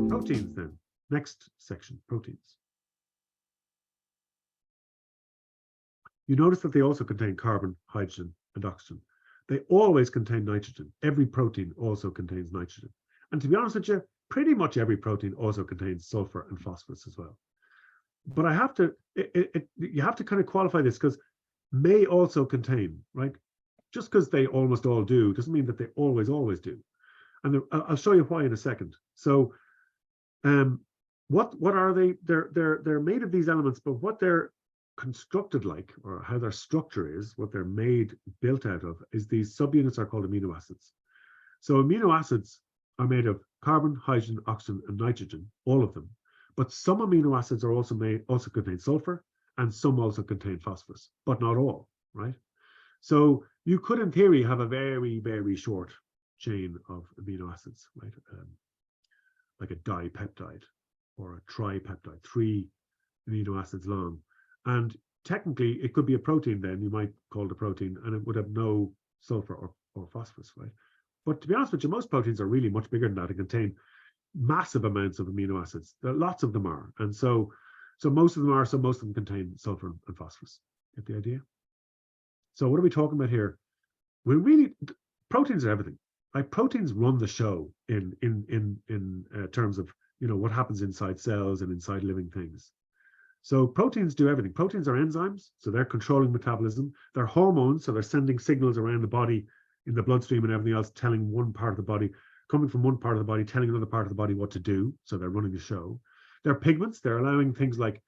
Proteins then. Next section, proteins. You notice that they also contain carbon, hydrogen, and oxygen. They always contain nitrogen. Every protein also contains nitrogen. And to be honest with you, pretty much every protein also contains sulfur and phosphorus as well. But I have to, you have to kind of qualify this, because may also contain, right? Just because they almost all do doesn't mean that they always do. And I'll show you why in a second. So, what are they? They're made of these elements, but what they're constructed like, or how their structure is, what they're built out of, is these subunits are called amino acids. So amino acids are made of carbon, hydrogen, oxygen, and nitrogen, all of them. But some amino acids are also contain sulfur, and some also contain phosphorus, but not all, right? So you could, in theory, have a very, very short chain of amino acids, right? Like a dipeptide or a tripeptide, 3 amino acids long. And technically, it could be a protein then, you might call it a protein, and it would have no sulfur or phosphorus, right? But to be honest with you, most proteins are really much bigger than that and contain massive amounts of amino acids. Lots of them are. And so most of them are, so most of them contain sulfur and phosphorus. Get the idea? So what are we talking about here? Proteins are everything. Like, proteins run the show in terms of, you know, what happens inside cells and inside living things. So proteins do everything. Proteins are enzymes, so they're controlling metabolism. They're hormones, so they're sending signals around the body in the bloodstream and everything else, telling one part of the body, coming from one part of the body, telling another part of the body what to do. So they're running the show. They're pigments. They're allowing things like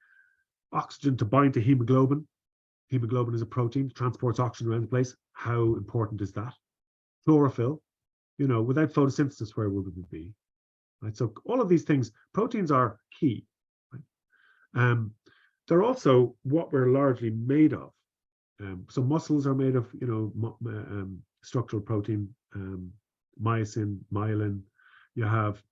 oxygen to bind to hemoglobin. Hemoglobin is a protein, transports oxygen around the place. How important is that? Chlorophyll. You know, without photosynthesis, where would we be? Right. So all of these things, proteins are key. Right? They're also what we're largely made of. So muscles are made of, you know, structural protein, myosin, myelin. You have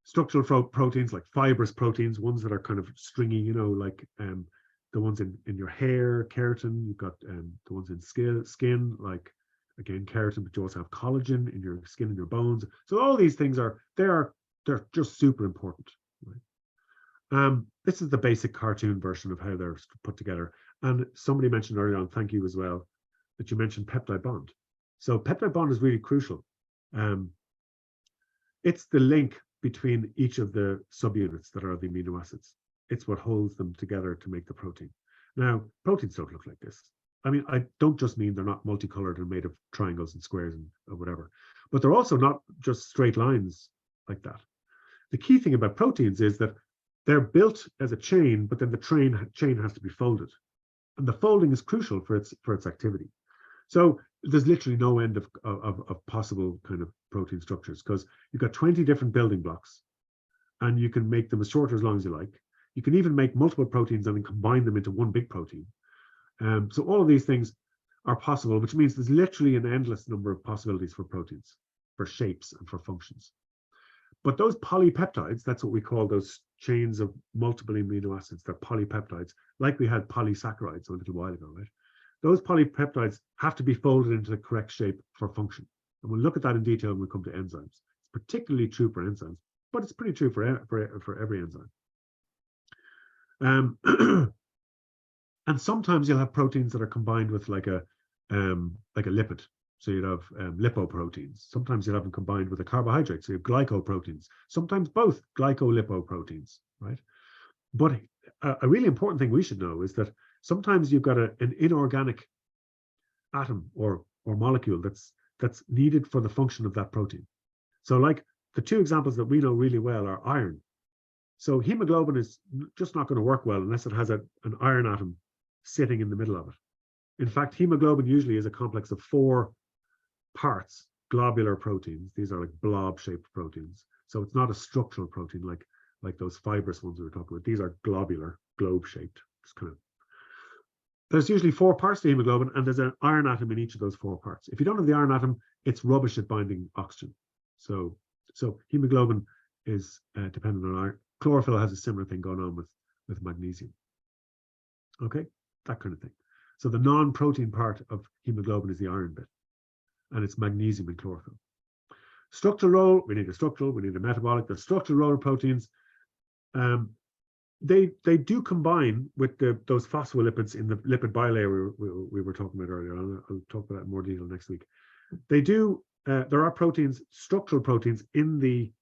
structural proteins like fibrous proteins, ones that are kind of stringy, you know, like the ones in your hair, keratin. You've got the ones in skin, like, again, keratin, but you also have collagen in your skin and your bones. So all these things they're just super important. Right? This is the basic cartoon version of how they're put together. And somebody mentioned earlier on, thank you as well, that you mentioned peptide bond. So peptide bond is really crucial. It's the link between each of the subunits that are the amino acids. It's what holds them together to make the protein. Now, proteins don't look like this. I mean, I don't just mean they're not multicolored and made of triangles and squares or whatever, but they're also not just straight lines like that. The key thing about proteins is that they're built as a chain, but then the chain has to be folded. And the folding is crucial for its activity. So there's literally no end of possible kind of protein structures, because you've got 20 different building blocks, and you can make them as short or as long as you like. You can even make multiple proteins and then combine them into one big protein. So all of these things are possible, which means there's literally an endless number of possibilities for proteins, for shapes and for functions. But those polypeptides, that's what we call those chains of multiple amino acids. They're polypeptides, like we had polysaccharides a little while ago, right? Those polypeptides have to be folded into the correct shape for function. And we'll look at that in detail when we come to enzymes. It's particularly true for enzymes, but it's pretty true for every enzyme. And sometimes you'll have proteins that are combined with like a lipid. So you'd have lipoproteins. Sometimes you'll have them combined with a carbohydrate. So you have glycoproteins. Sometimes both glycolipoproteins, right? But a really important thing we should know is that sometimes you've got an inorganic atom or molecule that's needed for the function of that protein. So like the two examples that we know really well are iron. So hemoglobin is just not going to work well unless it has an iron atom sitting in the middle of it. In fact, hemoglobin usually is a complex of 4 parts, globular proteins. These are like blob-shaped proteins. So it's not a structural protein like those fibrous ones we were talking about. These are globular, globe-shaped. There's usually 4 parts to hemoglobin, and there's an iron atom in each of those 4 parts. If you don't have the iron atom, it's rubbish at binding oxygen. So hemoglobin is dependent on iron. Chlorophyll has a similar thing going on with magnesium. Okay, that kind of thing. So the non-protein part of hemoglobin is the iron bit, and it's magnesium and chlorophyll. Structural role, we need a structural, we need a metabolic. The structural role of proteins, they do combine with those phospholipids in the lipid bilayer we were talking about earlier. I'll talk about that in more detail next week. They do. There are proteins, structural proteins, in the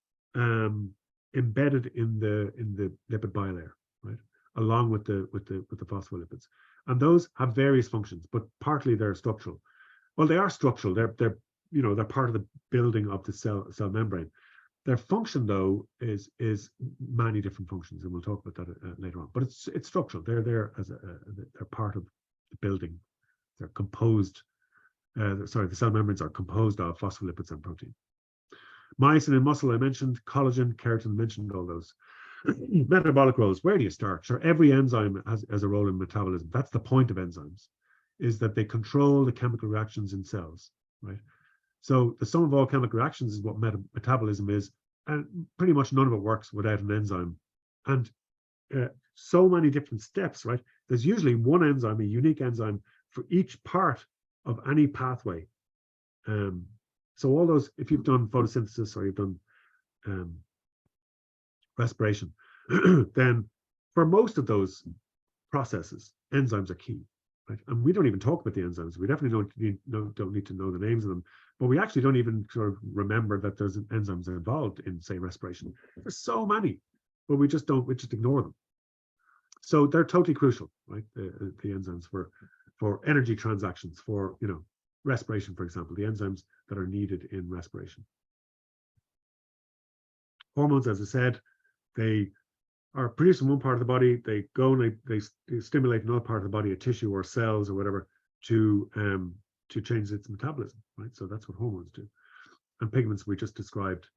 embedded in the lipid bilayer, right, along with the phospholipids, and those have various functions, but partly they're structural. Well, they are structural. They're part of the building of the cell membrane. Their function, though, is many different functions, and we'll talk about that later on. But it's structural. They're there as they're part of the building. They're composed. The cell membranes are composed of phospholipids and protein. Myosin and muscle, I mentioned. Collagen, keratin, mentioned all those. Metabolic roles. Where do you start? Sure, every enzyme has a role in metabolism. That's the point of enzymes, is that they control the chemical reactions in cells, right? So the sum of all chemical reactions is what metabolism is, and pretty much none of it works without an enzyme. And so many different steps, right? There's usually one enzyme, a unique enzyme, for each part of any pathway. So all those, if you've done photosynthesis or you've done respiration, then for most of those processes, enzymes are key. Right? And we don't even talk about the enzymes. We definitely don't need to know the names of them, but we actually don't even sort of remember that there's enzymes involved in, say, respiration. There's so many, but we just ignore them. So they're totally crucial, right? The enzymes for energy transactions, for respiration, for example, the enzymes that are needed in respiration. Hormones, as I said, they are produced in one part of the body. They go and they stimulate another part of the body, a tissue or cells or whatever, to change its metabolism, right? So that's what hormones do. And pigments we just described